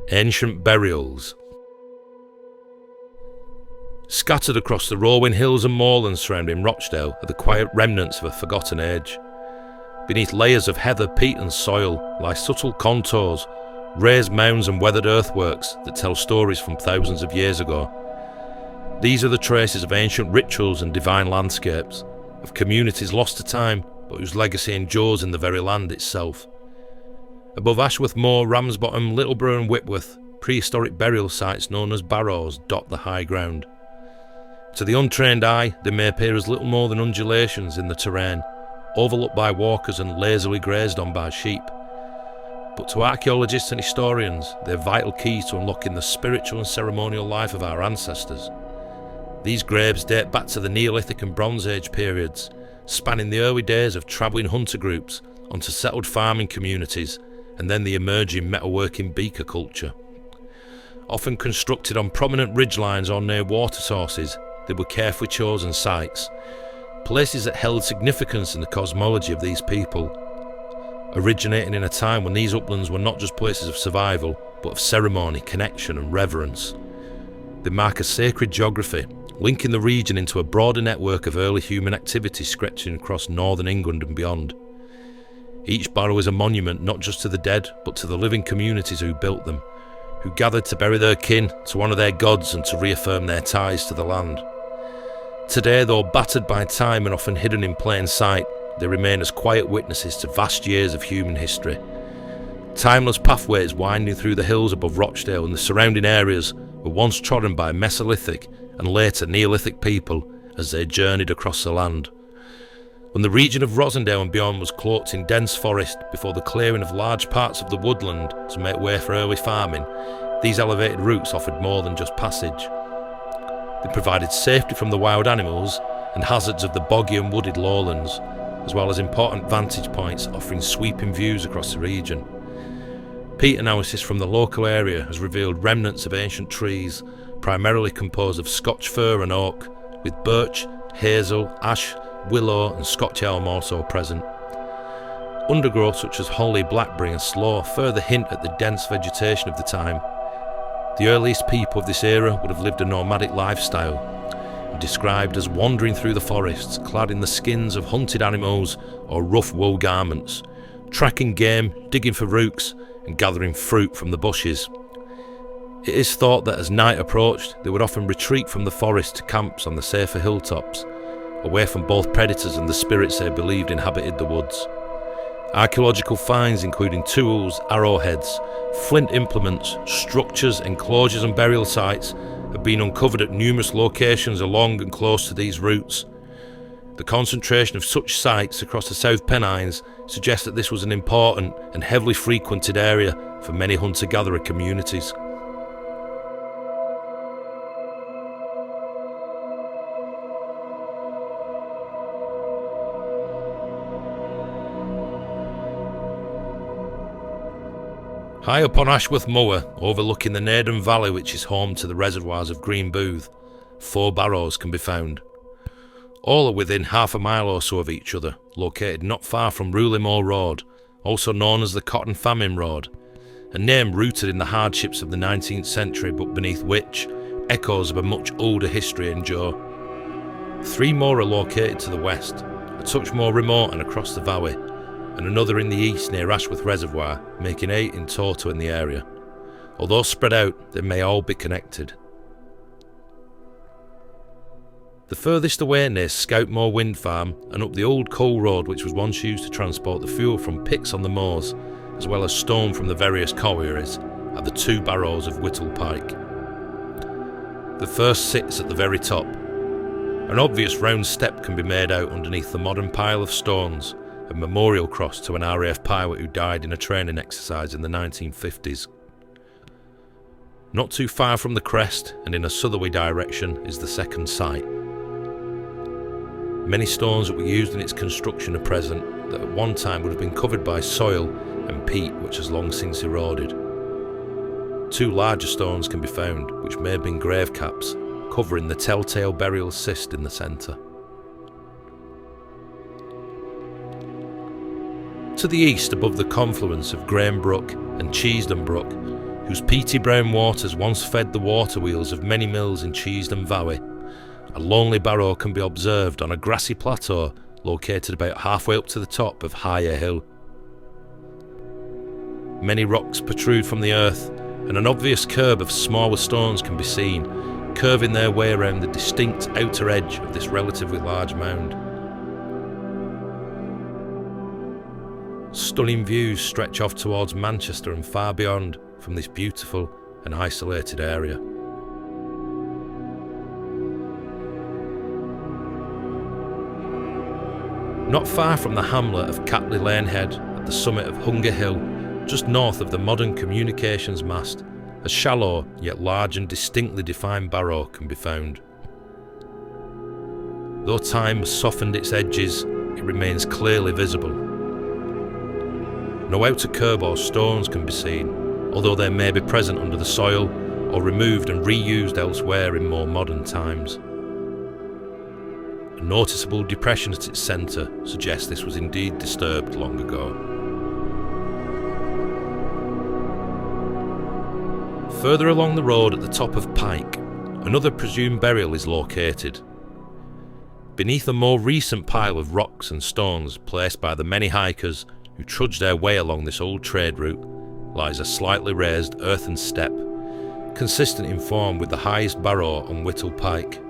Ancient burials. Scattered across the rolling hills and moorlands surrounding Rochdale are the quiet remnants of a forgotten age. Beneath layers of heather, peat and soil lie subtle contours, raised mounds and weathered earthworks that tell stories from thousands of years ago. These are the traces of ancient rituals and divine landscapes, of communities lost to time but whose legacy endures in the very land itself. Above Ashworth Moor, Ramsbottom, Littleborough and Whitworth, prehistoric burial sites known as barrows dot the high ground. To the untrained eye, they may appear as little more than undulations in the terrain, overlooked by walkers and lazily grazed on by sheep. But to archaeologists and historians, they're vital keys to unlocking the spiritual and ceremonial life of our ancestors. These graves date back to the Neolithic and Bronze Age periods, spanning the early days of travelling hunter groups onto settled farming communities and then the emerging metalworking beaker culture. Often constructed on prominent ridgelines or near water sources, they were carefully chosen sites, places that held significance in the cosmology of these people, originating in a time when these uplands were not just places of survival, but of ceremony, connection and reverence. They mark a sacred geography, linking the region into a broader network of early human activity stretching across northern England and beyond. Each barrow is a monument not just to the dead, but to the living communities who built them, who gathered to bury their kin, to honour their gods and to reaffirm their ties to the land. Today, though battered by time and often hidden in plain sight, they remain as quiet witnesses to vast years of human history. Timeless pathways winding through the hills above Rochdale and the surrounding areas were once trodden by Mesolithic and later Neolithic people as they journeyed across the land. When the region of Rosendale and beyond was cloaked in dense forest before the clearing of large parts of the woodland to make way for early farming, these elevated routes offered more than just passage. They provided safety from the wild animals and hazards of the boggy and wooded lowlands, as well as important vantage points offering sweeping views across the region. Peat analysis from the local area has revealed remnants of ancient trees, primarily composed of Scotch fir and oak, with birch, hazel, ash, willow and Scotch elm also present. Undergrowth such as holly, blackberry and sloe further hint at the dense vegetation of the time. The earliest people of this era would have lived a nomadic lifestyle, and described as wandering through the forests clad in the skins of hunted animals or rough wool garments, tracking game, digging for rooks and gathering fruit from the bushes. It is thought that as night approached, they would often retreat from the forest to camps on the safer hilltops, away from both predators and the spirits they believed inhabited the woods. Archaeological finds including tools, arrowheads, flint implements, structures, enclosures and burial sites have been uncovered at numerous locations along and close to these routes. The concentration of such sites across the South Pennines suggests that this was an important and heavily frequented area for many hunter-gatherer communities. High up on Ashworth Moor, overlooking the Naden Valley which is home to the reservoirs of Green Booth, 4 barrows can be found. All are within half a mile or so of each other, located not far from Rowley Road, also known as the Cotton Famine Road, a name rooted in the hardships of the 19th century but beneath which echoes of a much older history endure. 3 more are located to the west, a touch more remote and across the valley, and another in the east near Ashworth Reservoir, making 8 in total in the area. Although spread out, they may all be connected. The furthest away near Scoutmore Wind Farm and up the old coal road which was once used to transport the fuel from pits on the moors, as well as stone from the various collieries, are the 2 barrows of Whittle Pike. The first sits at the very top. An obvious round step can be made out underneath the modern pile of stones, a memorial cross to an RAF pilot who died in a training exercise in the 1950s. Not too far from the crest and in a southerly direction is the second site. Many stones that were used in its construction are present that at one time would have been covered by soil and peat which has long since eroded. 2 larger stones can be found which may have been grave caps, covering the telltale burial cyst in the centre. To the east, above the confluence of Graham Brook and Cheesden Brook, whose peaty brown waters once fed the water wheels of many mills in Cheesden Valley, a lonely barrow can be observed on a grassy plateau located about halfway up to the top of Higher Hill. Many rocks protrude from the earth, and an obvious curve of smaller stones can be seen, curving their way around the distinct outer edge of this relatively large mound. Stunning views stretch off towards Manchester and far beyond from this beautiful and isolated area. Not far from the hamlet of Catley Lanehead, at the summit of Hunger Hill, just north of the modern communications mast, a shallow yet large and distinctly defined barrow can be found. Though time has softened its edges, it remains clearly visible. No outer curb or stones can be seen, although they may be present under the soil or removed and reused elsewhere in more modern times. A noticeable depression at its centre suggests this was indeed disturbed long ago. Further along the road at the top of Pike, another presumed burial is located. Beneath a more recent pile of rocks and stones placed by the many hikers who trudge their way along this old trade route lies a slightly raised earthen step, consistent in form with the highest barrow on Whittle Pike.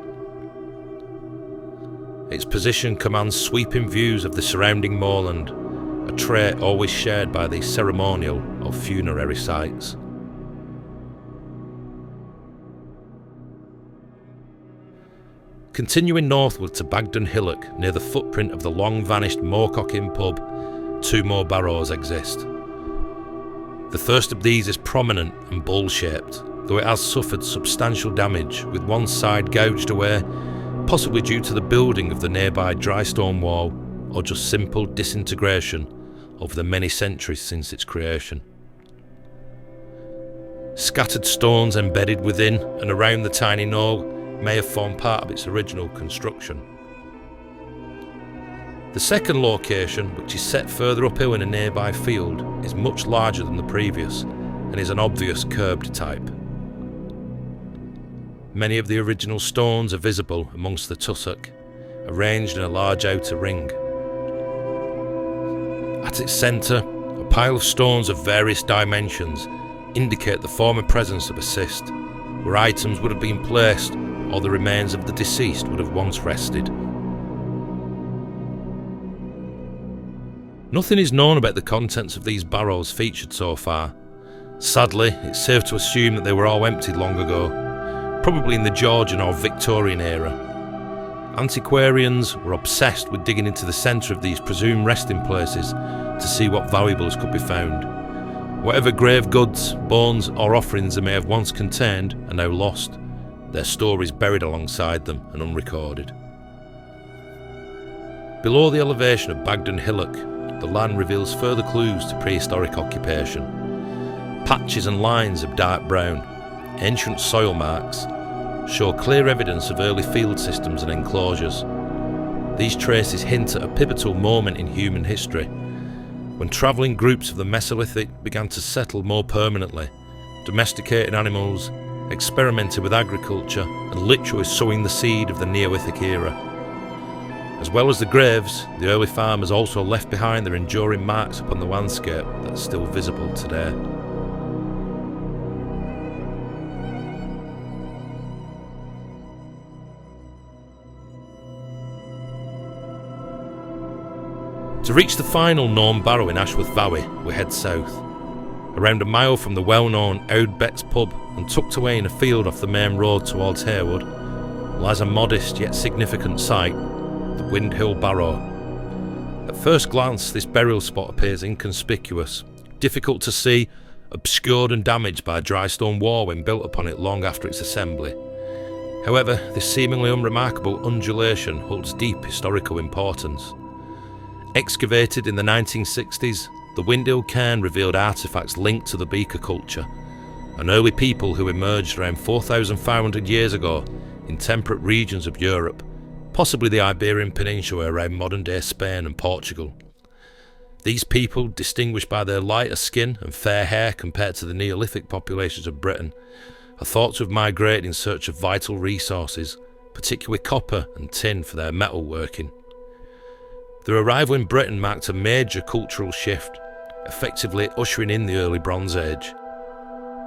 Its position commands sweeping views of the surrounding moorland, a trait always shared by these ceremonial or funerary sites. Continuing northward to Bagden Hillock, near the footprint of the long-vanished Moorcock Inn pub, two more barrows exist. The first of these is prominent and bowl-shaped, though it has suffered substantial damage, with one side gouged away, possibly due to the building of the nearby dry stone wall, or just simple disintegration over the many centuries since its creation. Scattered stones embedded within and around the tiny knoll may have formed part of its original construction. The second location, which is set further uphill in a nearby field, is much larger than the previous and is an obvious curbed type. Many of the original stones are visible amongst the tussock, arranged in a large outer ring. At its centre, a pile of stones of various dimensions indicate the former presence of a cist, where items would have been placed or the remains of the deceased would have once rested. Nothing is known about the contents of these barrows featured so far. Sadly, it's safe to assume that they were all emptied long ago, probably in the Georgian or Victorian era. Antiquarians were obsessed with digging into the centre of these presumed resting places to see what valuables could be found. Whatever grave goods, bones or offerings they may have once contained are now lost, their stories buried alongside them and unrecorded. Below the elevation of Bagden Hillock, the land reveals further clues to prehistoric occupation. Patches and lines of dark brown, ancient soil marks, show clear evidence of early field systems and enclosures. These traces hint at a pivotal moment in human history, when travelling groups of the Mesolithic began to settle more permanently, domesticating animals, experimenting with agriculture, and literally sowing the seed of the Neolithic era. As well as the graves, the early farmers also left behind their enduring marks upon the landscape that are still visible today. To reach the final known barrow in Ashworth Valley, we head south. Around a mile from the well-known Oud Betts pub and tucked away in a field off the main road towards Haywood, lies a modest yet significant site, the Wind Hill Barrow. At first glance, this burial spot appears inconspicuous, difficult to see, obscured and damaged by a dry stone wall when built upon it long after its assembly. However, this seemingly unremarkable undulation holds deep historical importance. Excavated in the 1960s, the Wind Hill cairn revealed artefacts linked to the Beaker culture, an early people who emerged around 4,500 years ago in temperate regions of Europe, possibly the Iberian Peninsula around modern-day Spain and Portugal. These people, distinguished by their lighter skin and fair hair compared to the Neolithic populations of Britain, are thought to have migrated in search of vital resources, particularly copper and tin for their metalworking. Their arrival in Britain marked a major cultural shift, effectively ushering in the early Bronze Age.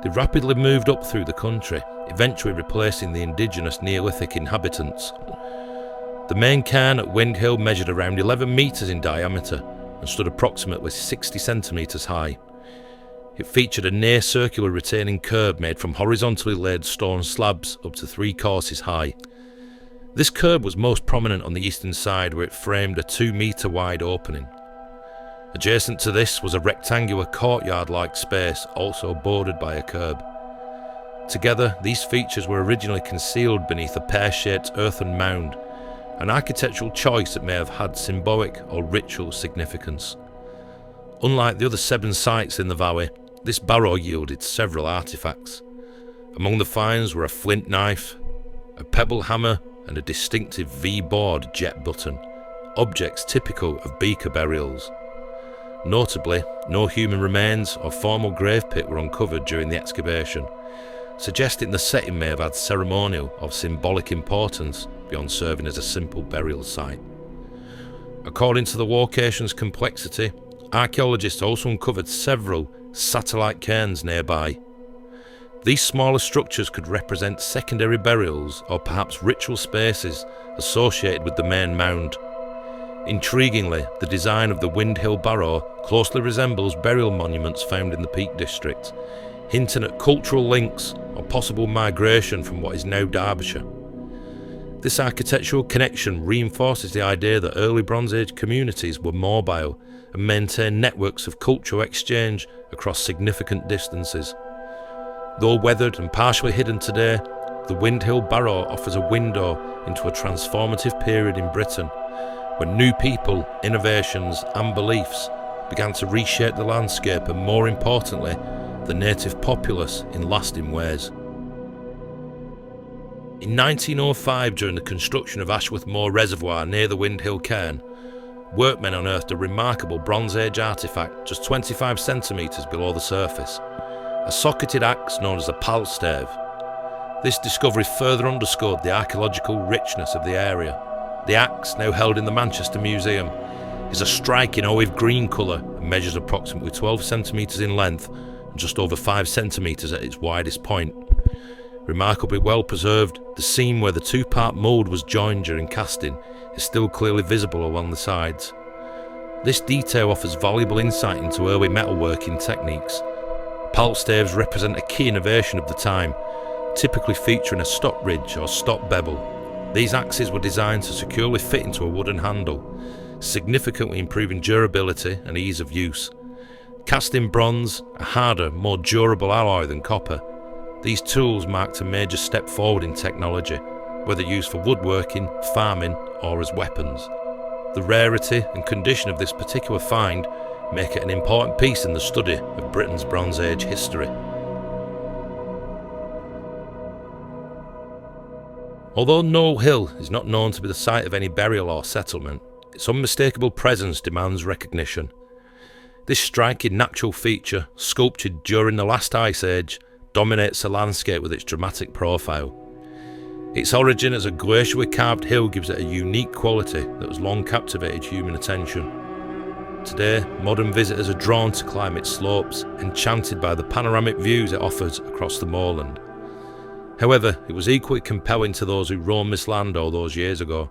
They rapidly moved up through the country, eventually replacing the indigenous Neolithic inhabitants. The main cairn at Wind Hill measured around 11 metres in diameter and stood approximately 60 centimetres high. It featured a near-circular retaining curb made from horizontally laid stone slabs up to 3 courses high. This curb was most prominent on the eastern side, where it framed a 2-metre wide opening. Adjacent to this was a rectangular courtyard-like space, also bordered by a curb. Together, these features were originally concealed beneath a pear-shaped earthen mound, an architectural choice that may have had symbolic or ritual significance. Unlike the other 7 sites in the valley, this barrow yielded several artefacts. Among the finds were a flint knife, a pebble hammer, and a distinctive V-board jet button, objects typical of beaker burials. Notably, no human remains or formal grave pit were uncovered during the excavation, suggesting the setting may have had ceremonial or symbolic importance beyond serving as a simple burial site. According to the location's complexity, archaeologists also uncovered several satellite cairns nearby. These smaller structures could represent secondary burials or perhaps ritual spaces associated with the main mound. Intriguingly, the design of the Wind Hill Barrow closely resembles burial monuments found in the Peak District, hinting at cultural links or possible migration from what is now Derbyshire. This architectural connection reinforces the idea that early Bronze Age communities were mobile and maintained networks of cultural exchange across significant distances. Though weathered and partially hidden today, the Wind Hill Barrow offers a window into a transformative period in Britain, when new people, innovations and beliefs began to reshape the landscape and, more importantly, the native populace in lasting ways. In 1905, during the construction of Ashworth Moor Reservoir near the Wind Hill Cairn, workmen unearthed a remarkable Bronze Age artefact just 25 centimetres below the surface, a socketed axe known as a palstave. This discovery further underscored the archaeological richness of the area. The axe, now held in the Manchester Museum, is a striking olive green colour and measures approximately 12 centimetres in length and just over 5 centimetres at its widest point. Remarkably well preserved, the seam where the 2-part mould was joined during casting is still clearly visible along the sides. This detail offers valuable insight into early metalworking techniques. Palstaves represent a key innovation of the time, typically featuring a stop ridge or stop bevel. These axes were designed to securely fit into a wooden handle, significantly improving durability and ease of use. Cast in bronze, a harder, more durable alloy than copper, these tools marked a major step forward in technology, whether used for woodworking, farming, or as weapons. The rarity and condition of this particular find make it an important piece in the study of Britain's Bronze Age history. Although Knowl Hill is not known to be the site of any burial or settlement, its unmistakable presence demands recognition. This striking natural feature, sculptured during the last ice age, dominates the landscape with its dramatic profile. Its origin as a glacially carved hill gives it a unique quality that has long captivated human attention. Today, modern visitors are drawn to climb its slopes, enchanted by the panoramic views it offers across the moorland. However, it was equally compelling to those who roamed this land all those years ago.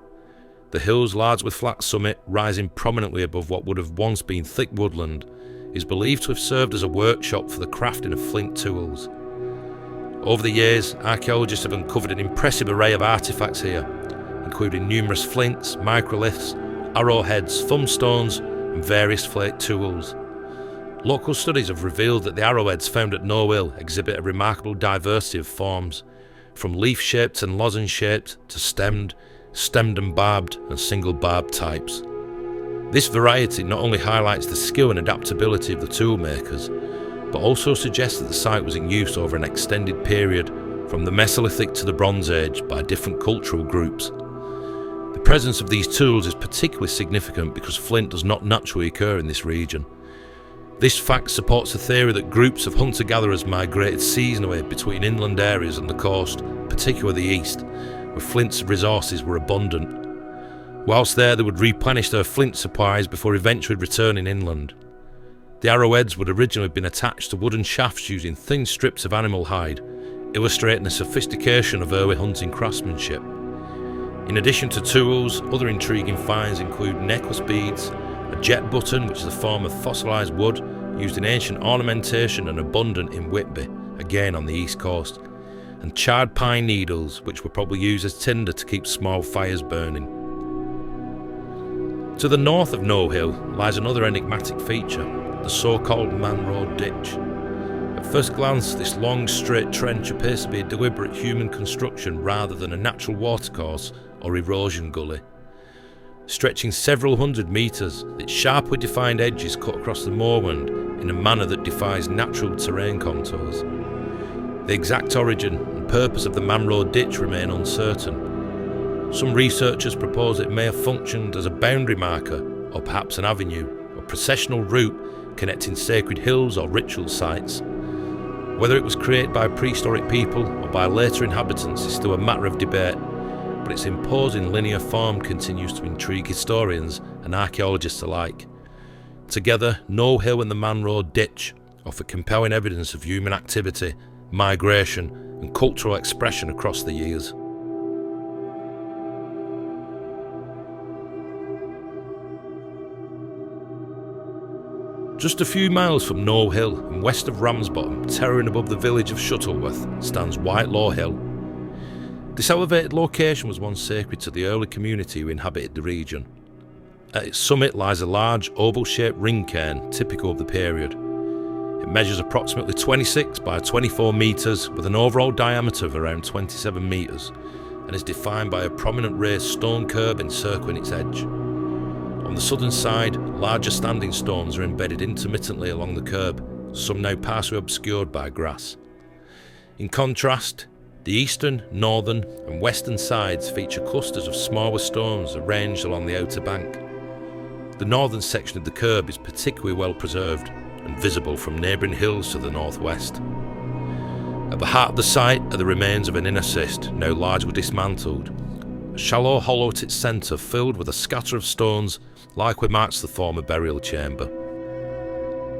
The hill's large with flat summit, rising prominently above what would have once been thick woodland, is believed to have served as a workshop for the crafting of flint tools. Over the years, archaeologists have uncovered an impressive array of artefacts here, including numerous flints, microliths, arrowheads, thumbstones, and various flake tools. Local studies have revealed that the arrowheads found at Knowl Hill exhibit a remarkable diversity of forms, from leaf-shaped and lozenge-shaped to stemmed and barbed, and single-barbed types. This variety not only highlights the skill and adaptability of the tool makers, but also suggests that the site was in use over an extended period, from the Mesolithic to the Bronze Age, by different cultural groups. The presence of these tools is particularly significant because flint does not naturally occur in this region. This fact supports the theory that groups of hunter-gatherers migrated seasonally between inland areas and the coast, particularly the east, where flint's resources were abundant. Whilst there, they would replenish their flint supplies before eventually returning inland. The arrowheads would originally have been attached to wooden shafts using thin strips of animal hide, illustrating the sophistication of early hunting craftsmanship. In addition to tools, other intriguing finds include necklace beads, a jet button, which is a form of fossilised wood used in ancient ornamentation and abundant in Whitby, again on the east coast, and charred pine needles, which were probably used as tinder to keep small fires burning. To the north of Knowl Hill lies another enigmatic feature, the so-called Man Road Ditch. At first glance, this long, straight trench appears to be a deliberate human construction rather than a natural watercourse or erosion gully. Stretching several hundred metres, its sharply defined edges cut across the moorland in a manner that defies natural terrain contours. The exact origin and purpose of the Man Road Ditch remain uncertain. Some researchers propose it may have functioned as a boundary marker, or perhaps an avenue, or processional route connecting sacred hills or ritual sites. Whether it was created by prehistoric people or by later inhabitants is still a matter of debate, but its imposing linear form continues to intrigue historians and archaeologists alike. Together, Knowl Hill and the Man Road Ditch offer compelling evidence of human activity, migration, and cultural expression across the years. Just a few miles from Knowl Hill and west of Ramsbottom, towering above the village of Shuttleworth, stands Whitelow Hill. This elevated location was once sacred to the early community who inhabited the region. At its summit lies a large oval-shaped ring cairn typical of the period. It measures approximately 26 by 24 metres with an overall diameter of around 27 metres and is defined by a prominent raised stone curb encircling its edge. On the southern side, larger standing stones are embedded intermittently along the curb, some now partially obscured by grass. In contrast, the eastern, northern and western sides feature clusters of smaller stones arranged along the outer bank. The northern section of the curb is particularly well preserved and visible from neighbouring hills to the northwest. At the heart of the site are the remains of an inner cist, now largely dismantled. A shallow hollow at its centre filled with a scatter of stones likely marks the former burial chamber.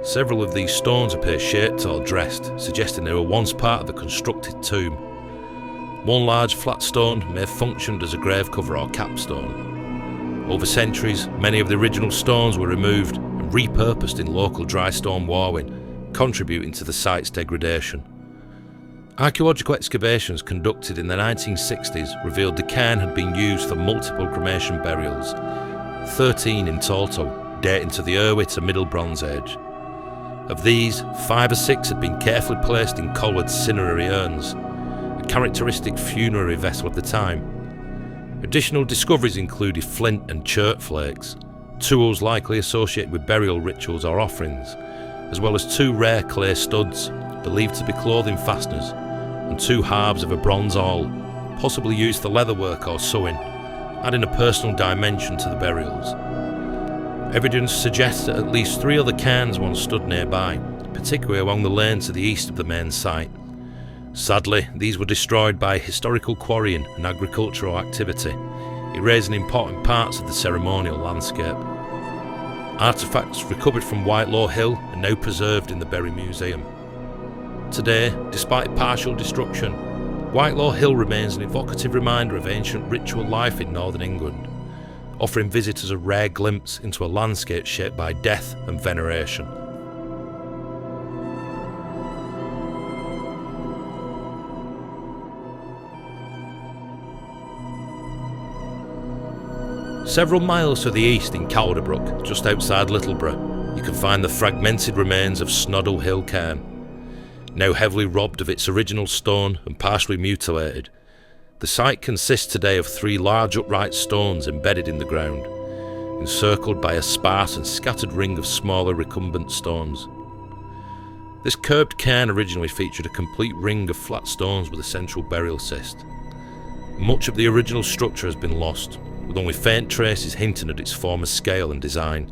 Several of these stones appear shaped or dressed, suggesting they were once part of a constructed tomb. One large flat stone may have functioned as a grave cover or capstone. Over centuries, many of the original stones were removed and repurposed in local dry stone walling, contributing to the site's degradation. Archaeological excavations conducted in the 1960s revealed the cairn had been used for multiple cremation burials, 13 in total, dating to the early to Middle Bronze Age. Of these, 5 or 6 had been carefully placed in collared cinerary urns, a characteristic funerary vessel of the time. Additional discoveries included flint and chert flakes, tools likely associated with burial rituals or offerings, as well as 2 rare clay studs, believed to be clothing fasteners, and 2 halves of a bronze awl, possibly used for leatherwork or sewing, adding a personal dimension to the burials. Evidence suggests that at least 3 other cairns once stood nearby, particularly along the lane to the east of the main site. Sadly, these were destroyed by historical quarrying and agricultural activity, erasing important parts of the ceremonial landscape. Artefacts recovered from Whitelow Hill are now preserved in the Bury Museum. Today, despite partial destruction, Whitelow Hill remains an evocative reminder of ancient ritual life in northern England, offering visitors a rare glimpse into a landscape shaped by death and veneration. Several miles to the east in Calderbrook, just outside Littleborough, you can find the fragmented remains of Snoddle Hill cairn. Now heavily robbed of its original stone and partially mutilated, the site consists today of 3 large upright stones embedded in the ground, encircled by a sparse and scattered ring of smaller recumbent stones. This curved cairn originally featured a complete ring of flat stones with a central burial cist. Much of the original structure has been lost, with with only faint traces hinting at its former scale and design.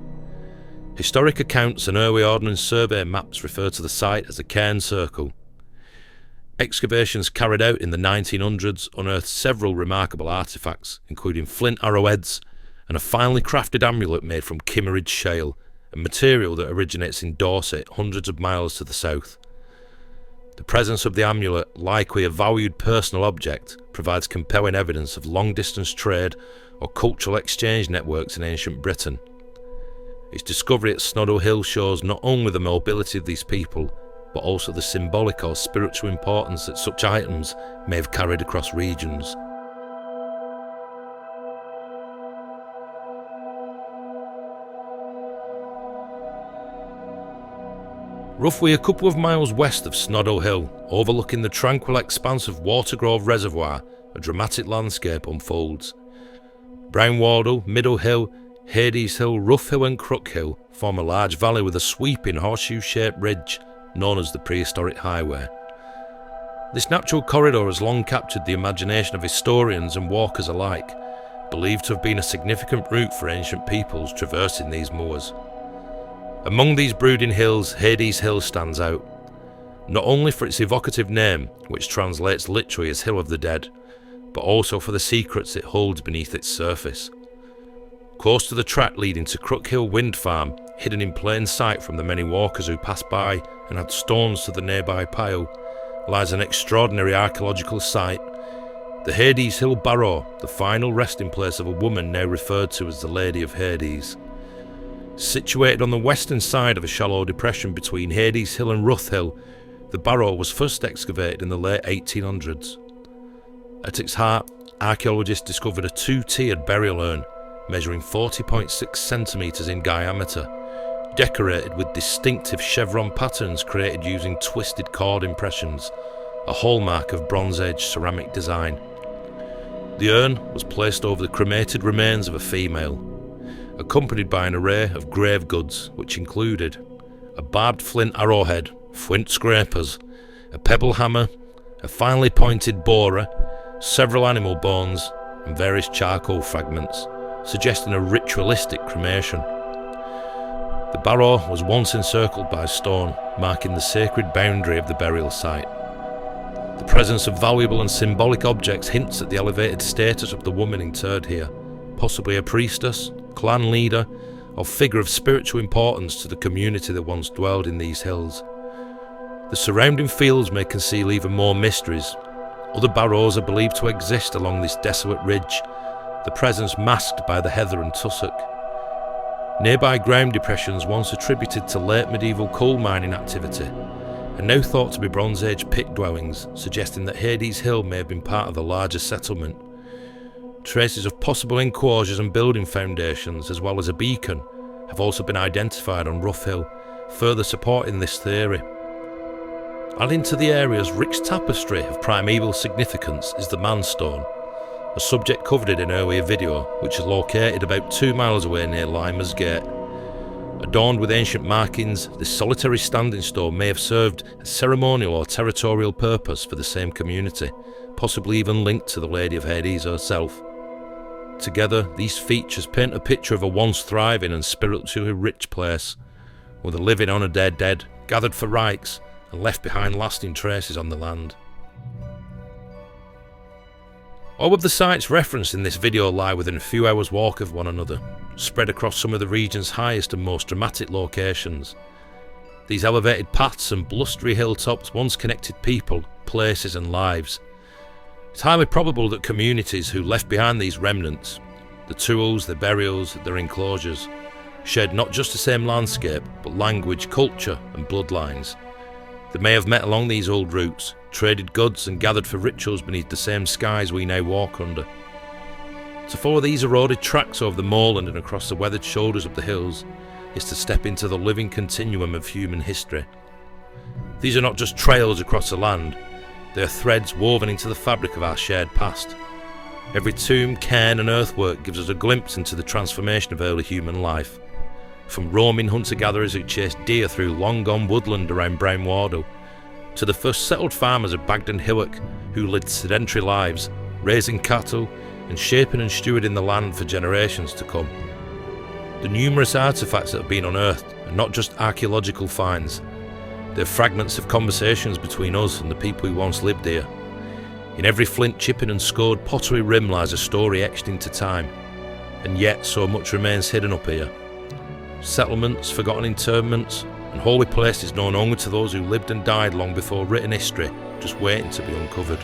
Historic accounts and early Ordnance Survey maps refer to the site as the Cairn Circle. Excavations carried out in the 1900s unearthed several remarkable artefacts, including flint arrowheads and a finely crafted amulet made from Kimmeridge shale, a material that originates in Dorset, hundreds of miles to the south. The presence of the amulet, likely a valued personal object, provides compelling evidence of long-distance trade or cultural exchange networks in ancient Britain. Its discovery at Snoddle Hill shows not only the mobility of these people, but also the symbolic or spiritual importance that such items may have carried across regions. Roughly a couple of miles west of Snoddle Hill, overlooking the tranquil expanse of Watergrove Reservoir, a dramatic landscape unfolds. Brownwardle, Middle Hill, Hades Hill, Rough Hill and Crook Hill form a large valley with a sweeping horseshoe-shaped ridge known as the Prehistoric Highway. This natural corridor has long captured the imagination of historians and walkers alike, believed to have been a significant route for ancient peoples traversing these moors. Among these brooding hills, Hades Hill stands out, not only for its evocative name, which translates literally as Hill of the Dead, but also for the secrets it holds beneath its surface. Close to the track leading to Crook Hill Wind Farm, hidden in plain sight from the many walkers who pass by and add stones to the nearby pile, lies an extraordinary archaeological site, the Hades Hill Barrow, the final resting place of a woman now referred to as the Lady of Hades. Situated on the western side of a shallow depression between Hades Hill and Rough Hill, the barrow was first excavated in the late 1800s. At its heart, archaeologists discovered a two-tiered burial urn measuring 40.6 centimetres in diameter, decorated with distinctive chevron patterns created using twisted cord impressions, a hallmark of Bronze Age ceramic design. The urn was placed over the cremated remains of a female, accompanied by an array of grave goods which included a barbed flint arrowhead, flint scrapers, a pebble hammer, a finely pointed borer, several animal bones and various charcoal fragments, suggesting a ritualistic cremation. The barrow was once encircled by stone, marking the sacred boundary of the burial site. The presence of valuable and symbolic objects hints at the elevated status of the woman interred here, possibly a priestess, clan leader, or figure of spiritual importance to the community that once dwelled in these hills. The surrounding fields may conceal even more mysteries. Other barrows are believed to exist along this desolate ridge, the presence masked by the heather and tussock. Nearby ground depressions, once attributed to late medieval coal mining activity, are now thought to be Bronze Age pit dwellings, suggesting that Hades Hill may have been part of the larger settlement. Traces of possible enclosures and building foundations, as well as a beacon, have also been identified on Rough Hill, further supporting this theory. Adding to the area's rich tapestry of primeval significance is the Manstone, a subject covered in an earlier video, which is located about 2 miles away near Limer's Gate. Adorned with ancient markings, this solitary standing stone may have served a ceremonial or territorial purpose for the same community, possibly even linked to the Lady of Hades herself. Together, these features paint a picture of a once thriving and spiritually rich place, with the living honoured their dead, gathered for rites, and left behind lasting traces on the land. All of the sites referenced in this video lie within a few hours' walk of one another, spread across some of the region's highest and most dramatic locations. These elevated paths and blustery hilltops once connected people, places and lives. It's highly probable that communities who left behind these remnants, the tools, their burials, their enclosures, shared not just the same landscape, but language, culture and bloodlines. They may have met along these old routes, traded goods and gathered for rituals beneath the same skies we now walk under. To follow these eroded tracks over the moorland and across the weathered shoulders of the hills is to step into the living continuum of human history. These are not just trails across the land, they are threads woven into the fabric of our shared past. Every tomb, cairn and earthwork gives us a glimpse into the transformation of early human life. From roaming hunter-gatherers who chased deer through long-gone woodland around Brownwardle, to the first settled farmers of Bagden Hillock who lived sedentary lives, raising cattle, and shaping and stewarding the land for generations to come. The numerous artefacts that have been unearthed are not just archaeological finds, they're fragments of conversations between us and the people who once lived here. In every flint chipping and scored pottery rim lies a story etched into time, and yet so much remains hidden up here. Settlements, forgotten interments, and holy places known only to those who lived and died long before written history, just waiting to be uncovered.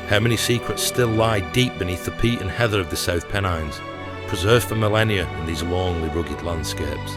How many secrets still lie deep beneath the peat and heather of the South Pennines, preserved for millennia in these lonely, rugged landscapes?